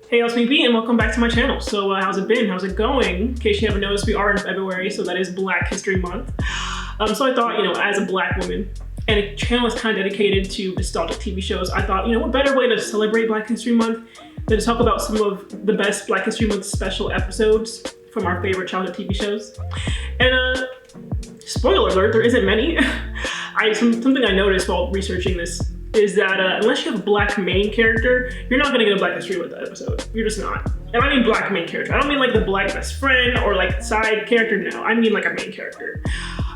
Hey, it's me B, and welcome back to my channel. So how's it been? How's it going? In case you haven't noticed, we are in February, so that is Black History Month. So I thought, as a Black woman, and a channel is kind of dedicated to nostalgic TV shows, I thought, what better way to celebrate Black History Month than to talk about some of the best Black History Month special episodes from our favorite childhood TV shows. And spoiler alert, there isn't many. Something I noticed while researching this is that unless you have a Black main character, you're not gonna get a Black History Month episode. You're just not. And I mean Black main character. I don't mean like the Black best friend or like side character, no. I mean like a main character.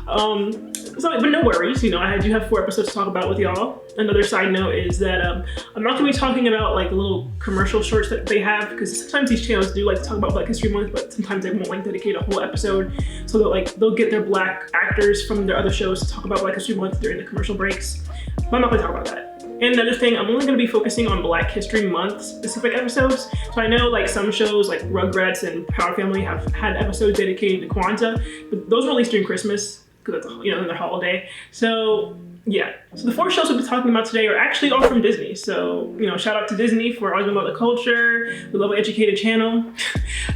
But no worries, I do have 4 episodes to talk about with y'all. Another side note is that I'm not gonna be talking about like the little commercial shorts that they have, because sometimes these channels do like to talk about Black History Month, but sometimes they won't like dedicate a whole episode. So that they'll get their Black actors from their other shows to talk about Black History Month during the commercial breaks. But I'm not gonna talk about that. And another thing, I'm only going to be focusing on Black History Month specific episodes. So I know like some shows like Rugrats and Power Family have had episodes dedicated to Kwanzaa, but those were released during Christmas because that's their holiday. So yeah, so the 4 shows we'll be talking about today are actually all from Disney. So shout out to Disney for always about the culture. We love an educated channel.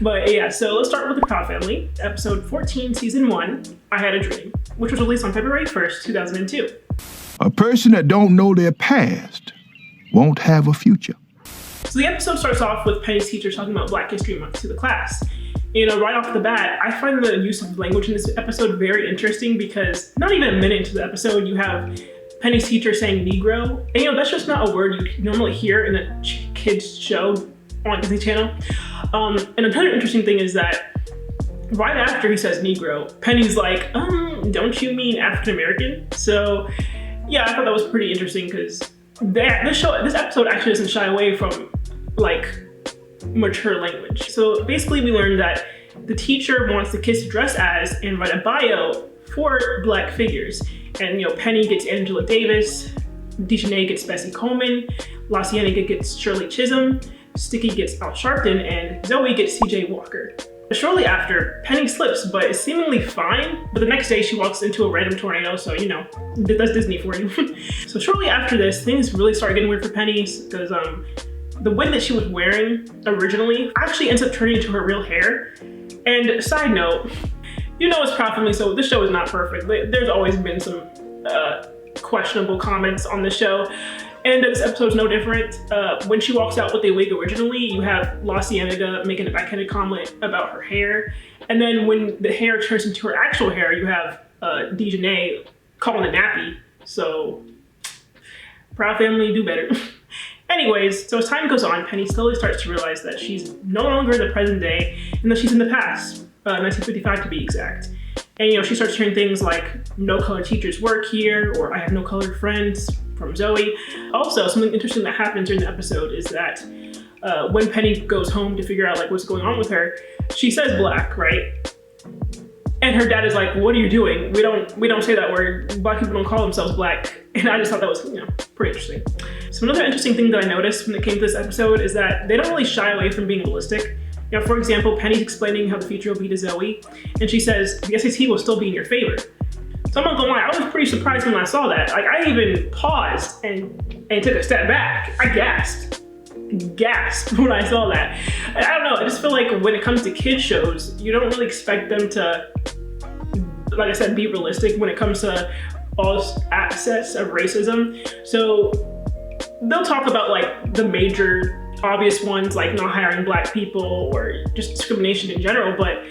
But yeah, so let's start with the Proud Family, episode 14, season 1, I Had a Dream, which was released on February 1st, 2002. A person that don't know their past won't have a future. So the episode starts off with Penny's teacher talking about Black History Month to the class. Right off the bat, I find the use of language in this episode very interesting because not even a minute into the episode, you have Penny's teacher saying Negro. And that's just not a word you normally hear in a kid's show on Disney Channel. And another interesting thing is that right after he says Negro, Penny's like, don't you mean African American? So yeah, I thought that was pretty interesting because this episode actually doesn't shy away from like mature language. So basically we learned that the teacher wants the kids to dress as and write a bio for Black figures. And Penny gets Angela Davis, Dejanay gets Bessie Coleman, La Cienega gets Shirley Chisholm, Sticky gets Al Sharpton, and Zoe gets CJ Walker. Shortly after, Penny slips, but is seemingly fine. But the next day, she walks into a random tornado, so that's Disney for you. So shortly after this, things really start getting weird for Penny because the wig that she was wearing originally actually ends up turning into her real hair. And side note, it's Proud Family, so this show is not perfect. There's always been some questionable comments on the show. And this episode's no different. When she walks out with a wig originally, you have La Cienega making a backhanded comment about her hair. And then when the hair turns into her actual hair, you have Dejanay calling it nappy. So, Proud Family, do better. Anyways, so as time goes on, Penny slowly starts to realize that she's no longer in the present day and that she's in the past, 1955 to be exact. And she starts hearing things like, no colored teachers work here, or I have no colored friends, from Zoe. Also, something interesting that happens during the episode is that when Penny goes home to figure out what's going on with her, she says Black, right? And her dad is like, what are you doing? We don't say that word. Black people don't call themselves Black. And I just thought that was, pretty interesting. So another interesting thing that I noticed when it came to this episode is that they don't really shy away from being realistic. For example, Penny's explaining how the future will be to Zoe, and she says, the SAT will still be in your favor. So I'm not gonna lie, I was pretty surprised when I saw that. I even paused and took a step back. I gasped when I saw that. I don't know, I just feel like when it comes to kids shows, you don't really expect them to, like I said, be realistic when it comes to all aspects of racism. So they'll talk about the major obvious ones like not hiring Black people or just discrimination in general, but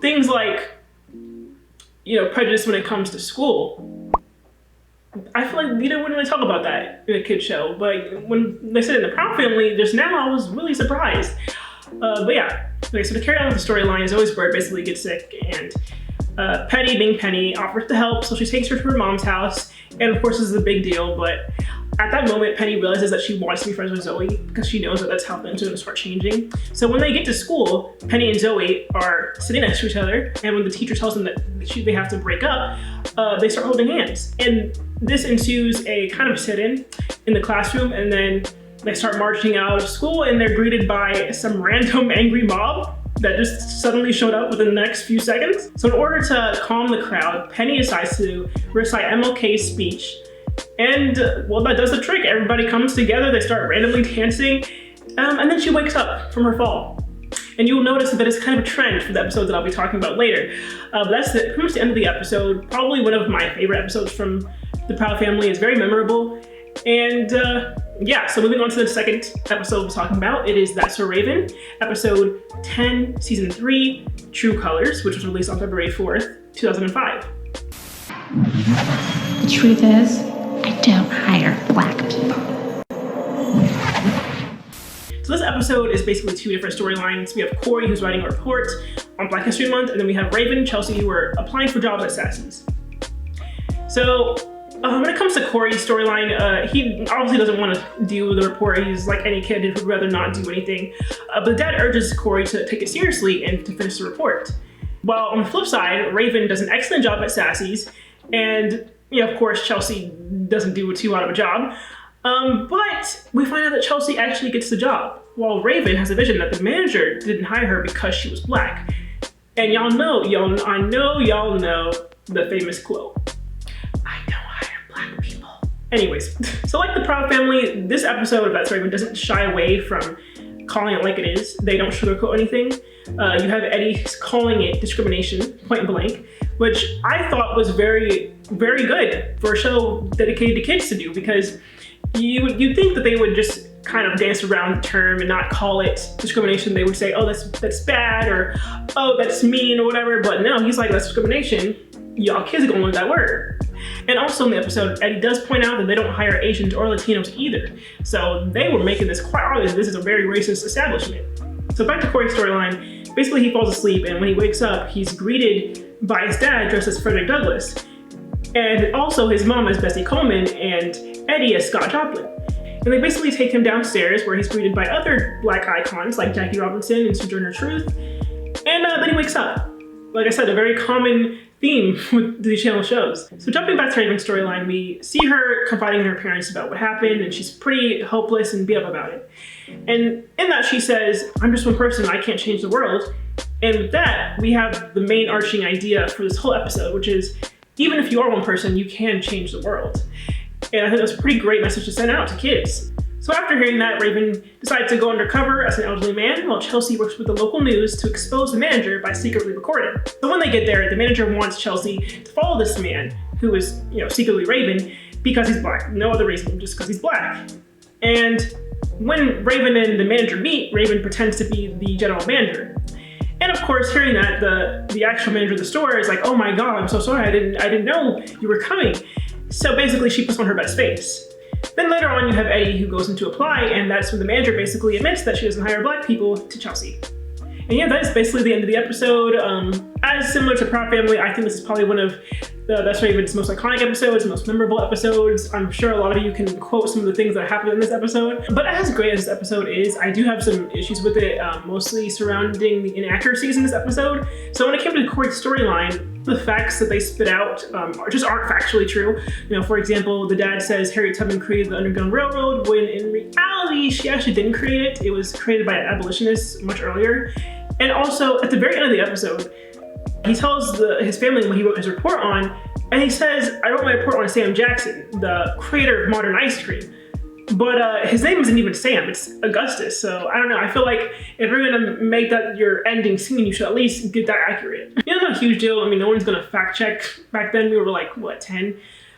things like prejudice when it comes to school. I feel like they wouldn't really talk about that in a kid's show, but when they said in the Proud Family just now, I was really surprised. But yeah, okay, so to carry on with the storyline, Zoe's bird basically gets sick, and Penny, being Penny, offers to help, so she takes her to her mom's house, and of course this is a big deal, but at that moment, Penny realizes that she wants to be friends with Zoe because she knows that that's how things are going to start changing. So when they get to school, Penny and Zoe are sitting next to each other, and when the teacher tells them that they have to break up, they start holding hands. And this ensues a kind of sit-in in the classroom, and then they start marching out of school, and they're greeted by some random angry mob that just suddenly showed up within the next few seconds. So in order to calm the crowd, Penny decides to recite MLK's speech. And well, that does the trick. Everybody comes together, they start randomly dancing, And then she wakes up from her fall. And you'll notice that it's kind of a trend for the episodes that I'll be talking about later. But that's pretty much the end of the episode. Probably one of my favorite episodes from the Proud Family. It's very memorable. And yeah, so moving on to the second episode we're talking about, it is That's So Raven, episode 10, season 3, True Colors, which was released on February 4th, 2005. The truth is, I don't hire black people. So this episode is basically two different storylines. We have Corey, who's writing a report on Black History Month, and then we have Raven and Chelsea, who are applying for jobs at Sassy's. So when it comes to Corey's storyline, he obviously doesn't want to do the report. He's like any kid who'd rather not do anything. But the dad urges Corey to take it seriously and to finish the report. While on the flip side, Raven does an excellent job at Sassy's, and of course, Chelsea doesn't do too hot of a job. But we find out that Chelsea actually gets the job, while Raven has a vision that the manager didn't hire her because she was black. And I know y'all know the famous quote, "I don't hire black people." Anyways, so like the Proud Family, this episode of That's Raven doesn't shy away from calling it like it is. They don't sugarcoat anything. You have Eddie calling it discrimination, point blank, which I thought was very, very good for a show dedicated to kids to do, because you'd think that they would just kind of dance around the term and not call it discrimination. They would say, oh, that's bad, or oh, that's mean, or whatever. But no, he's like, that's discrimination. Y'all kids are gonna learn that word. And also in the episode, Eddie does point out that they don't hire Asians or Latinos either. So they were making this quite obvious. This is a very racist establishment. So back to Corey's storyline. Basically, he falls asleep, and when he wakes up, he's greeted by his dad dressed as Frederick Douglass. And also his mom as Bessie Coleman, and Eddie as Scott Joplin. And they basically take him downstairs, where he's greeted by other black icons like Jackie Robinson and Sojourner Truth. And then he wakes up. Like I said, a very common theme with these channel shows. So jumping back to Raven's storyline, we see her confiding in her parents about what happened, and she's pretty hopeless and beat up about it. And in that she says, "I'm just one person, I can't change the world." And with that, we have the main arching idea for this whole episode, which is, even if you are one person, you can change the world. And I think that's a pretty great message to send out to kids. So after hearing that, Raven decides to go undercover as an elderly man, while Chelsea works with the local news to expose the manager by secretly recording. So when they get there, the manager wants Chelsea to follow this man, who is, secretly Raven, because he's black. No other reason, just because he's black. And when Raven and the manager meet, Raven pretends to be the general manager. And of course, hearing that, the actual manager of the store is like, "Oh my God, I'm so sorry, I didn't know you were coming." So basically, she puts on her best face. Then later on, you have Eddie, who goes in to apply, and that's when the manager basically admits that she doesn't hire black people to Chelsea. And yeah, that is basically the end of the episode. As similar to Proud Family, I think this is probably one of That's Raven's most iconic episodes, most memorable episodes. I'm sure a lot of you can quote some of the things that happened in this episode. But as great as this episode is, I do have some issues with it, mostly surrounding the inaccuracies in this episode. So when it came to Corey's storyline, the facts that they spit out aren't factually true. For example, the dad says Harriet Tubman created the Underground Railroad, when in reality, she actually didn't create it. It was created by an abolitionist much earlier. And also, at the very end of the episode, he tells his family what he wrote his report on, and he says, "I wrote my report on Sam Jackson, the creator of modern ice cream." But his name isn't even Sam, it's Augustus. So I don't know, I feel like if you're gonna make that your ending scene, you should at least get that accurate. Not a huge deal. I mean, no one's gonna fact check. Back then we were like, 10?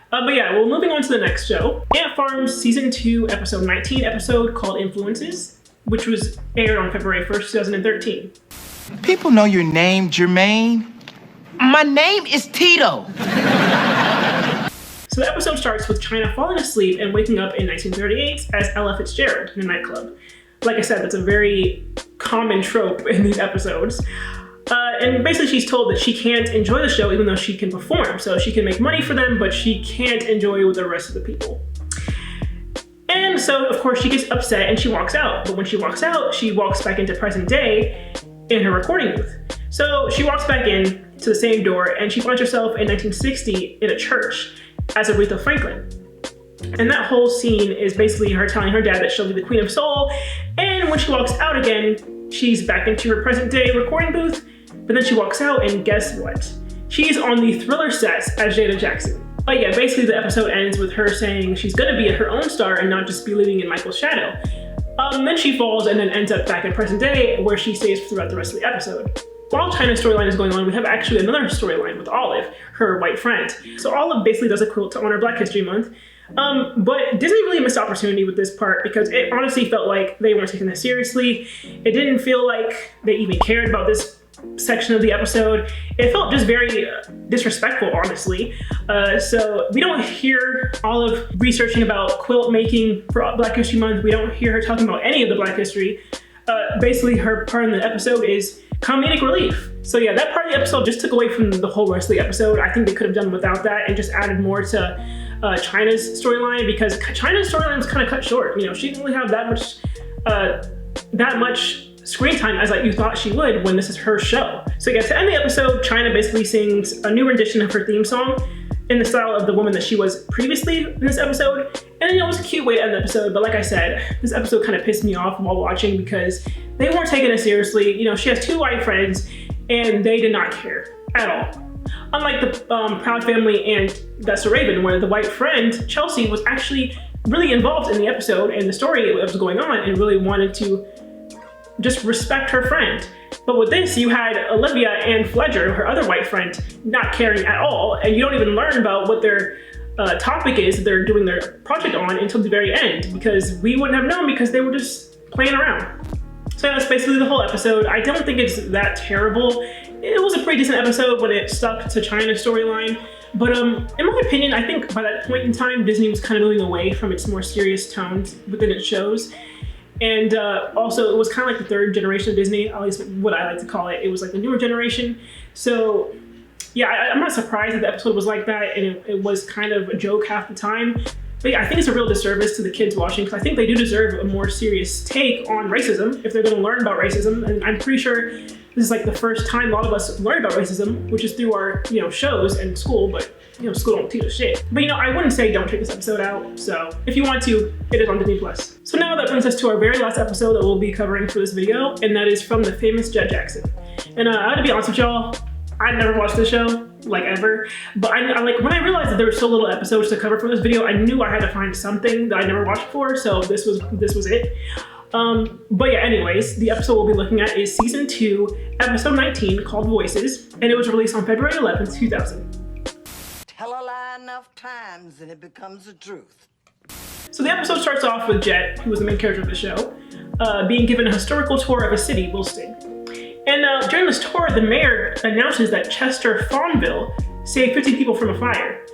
But yeah, well, moving on to the next show. A.N.T Farm Season 2, Episode 19, episode called Influences, which was aired on February 1st, 2013. People know your name, Jermaine. My name is Tito. So the episode starts with China falling asleep and waking up in 1938 as Ella Fitzgerald in a nightclub. Like I said, that's a very common trope in these episodes. And basically she's told that she can't enjoy the show even though she can perform. So she can make money for them, but she can't enjoy with the rest of the people. And so, of course, she gets upset and she walks out. But when she walks out, she walks back into present day in her recording booth. So she walks back in to the same door and she finds herself in 1960 in a church as Aretha Franklin. And that whole scene is basically her telling her dad that she'll be the Queen of Soul. And when she walks out again, she's back into her present day recording booth. But then she walks out and guess what? She's on the Thriller sets as Jada Jackson. But yeah, basically the episode ends with her saying she's gonna be her own star and not just be living in Michael's shadow. Then she falls and then ends up back in present day where she stays throughout the rest of the episode. While China's storyline is going on, we have actually another storyline with Olive, her white friend. So Olive basically does a quilt to honor Black History Month. But Disney really missed opportunity with this part because it honestly felt like they weren't taking this seriously. It didn't feel like they even cared about this section of the episode. It felt just very disrespectful, honestly. So we don't hear Olive researching about quilt making for Black History Month. We don't hear her talking about any of the Black history. Basically, her part in the episode is comedic relief. So yeah, that part of the episode just took away from the whole rest of the episode. I think they could have done without that and just added more to China's storyline, because China's storyline was kind of cut short. You know, she didn't really have that much screen time as like you thought she would when this is her show. So yeah, to end the episode, China basically sings a new rendition of her theme song in the style of the woman that she was previously in this episode. And it was a cute way to end the episode, but like I said, this episode kind of pissed me off while watching because they weren't taking it seriously. You know, she has two white friends and they did not care at all. Unlike the Proud Family and That's a Raven, where the white friend, Chelsea, was actually really involved in the episode and the story that was going on and really wanted to just respect her friend. But with this, you had Olivia and Fledger, her other white friend, not caring at all, and you don't even learn about what their topic is that they're doing their project on until the very end, because we wouldn't have known because they were just playing around. So that's basically the whole episode. I don't think it's that terrible. It was a pretty decent episode when it stuck to China's storyline. But in my opinion, I think by that point in time, Disney was kind of moving away from its more serious tones within its shows. And also, it was kind of like the third generation of Disney, at least what I like to call it. It was like the newer generation. So yeah, I'm not surprised that the episode was like that, and it was kind of a joke half the time. But yeah, I think it's a real disservice to the kids watching, because I think they do deserve a more serious take on racism if they're going to learn about racism. And I'm pretty sure this is like the first time a lot of us learn about racism, which is through our, you know, shows and school, but you know, school don't teach us shit. But you know, I wouldn't say don't check this episode out. So if you want to, it is on Disney+. So now that brings us to our very last episode that we'll be covering for this video, and that is from the famous Jett Jackson. And I had to be honest with y'all, I never watched this show, like ever, but I like when I realized that there were so little episodes to cover for this video, I knew I had to find something that I never watched before, so this was it. But yeah, anyways, the episode we'll be looking at is season 2, episode 19, called Voices, and it was released on February 11th, 2000. Tell a lie enough times and it becomes the truth. So the episode starts off with Jett, who was the main character of the show, being given a historical tour of a city, Wilston. And during this tour, the mayor announces that Chester Farmville saved 50 people from a fire.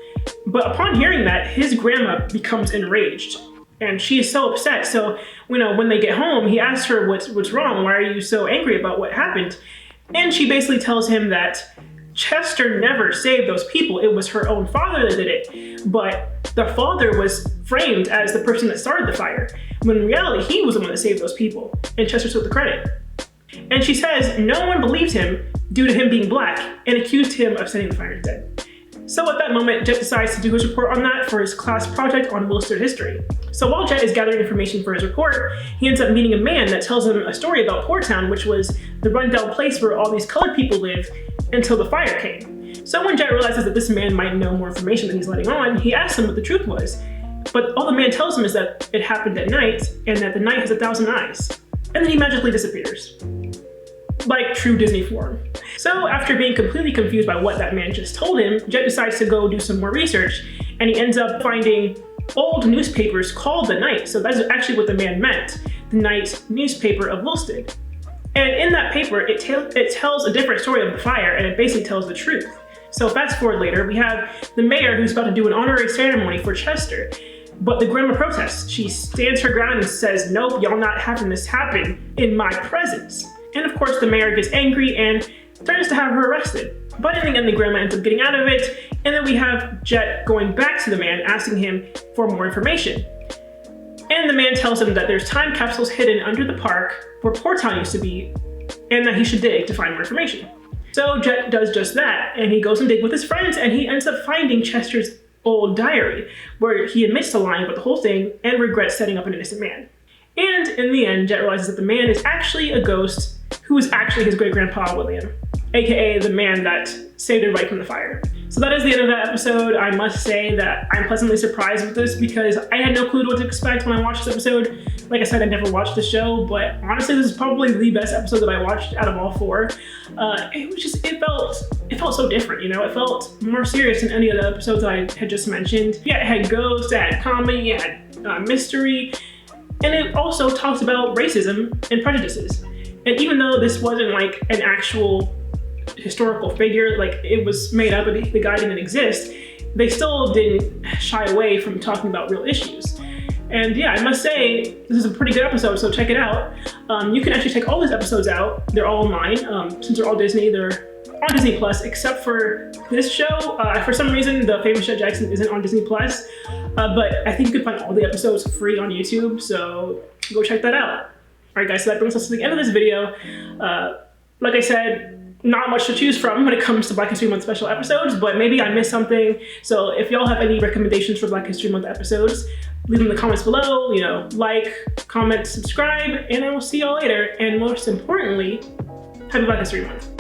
But upon hearing that, his grandma becomes enraged, and she is so upset. So, you know, when they get home, he asks her what's wrong. Why are you so angry about what happened? And she basically tells him that Chester never saved those people. It was her own father that did it. But the father was framed as the person that started the fire, when in reality, he was the one that saved those people, and Chester took the credit. And she says no one believed him due to him being Black and accused him of setting the fire instead. So at that moment, Jett decides to do his report on that for his class project on Wilster history. So while Jett is gathering information for his report, he ends up meeting a man that tells him a story about Poor Town, which was the rundown place where all these colored people live until the fire came. So when Jett realizes that this man might know more information than he's letting on, he asks him what the truth was. But all the man tells him is that it happened at night and that the night has 1,000 eyes. And then he magically disappears. Like true Disney form. So after being completely confused by what that man just told him, Jett decides to go do some more research, and he ends up finding old newspapers called The Night. So that's actually what the man meant, the Night newspaper of Wilsted. And in that paper, it tells a different story of the fire, and it basically tells the truth. So fast forward later, we have the mayor who's about to do an honorary ceremony for Chester, but the grandma protests. She stands her ground and says, nope, y'all not having this happen in my presence. And of course, the mayor gets angry and threatens to have her arrested. But in the end, the grandma ends up getting out of it, and then we have Jett going back to the man, asking him for more information. And the man tells him that there's time capsules hidden under the park where Poor Town used to be, and that he should dig to find more information. So Jett does just that, and he goes and digs with his friends, and he ends up finding Chester's old diary, where he admits to lying about the whole thing and regrets setting up an innocent man. And in the end, Jett realizes that the man is actually a ghost who is actually his great-grandpa William, aka the man that saved everybody from the fire. So that is the end of that episode. I must say that I'm pleasantly surprised with this because I had no clue what to expect when I watched this episode. Like I said, I never watched the show, but honestly, this is probably the best episode that I watched out of all 4. It felt so different, you know? It felt more serious than any of the episodes that I had just mentioned. Yeah, it had ghosts, it had comedy, it had mystery, and it also talks about racism and prejudices. And even though this wasn't like an actual historical figure, like it was made up and the guy didn't exist, they still didn't shy away from talking about real issues. And yeah, I must say, this is a pretty good episode, so check it out. You can actually check all these episodes out. They're all online. Since they're all Disney, they're on Disney Plus, except for this show. For some reason, The Famous Jett Jackson isn't on Disney Plus, but I think you can find all the episodes free on YouTube, so go check that out. All right, guys, so that brings us to the end of this video. Like I said, not much to choose from when it comes to Black History Month special episodes, but maybe I missed something. So if y'all have any recommendations for Black History Month episodes, leave them in the comments below, you know, like, comment, subscribe, and I will see y'all later. And most importantly, happy Black History Month.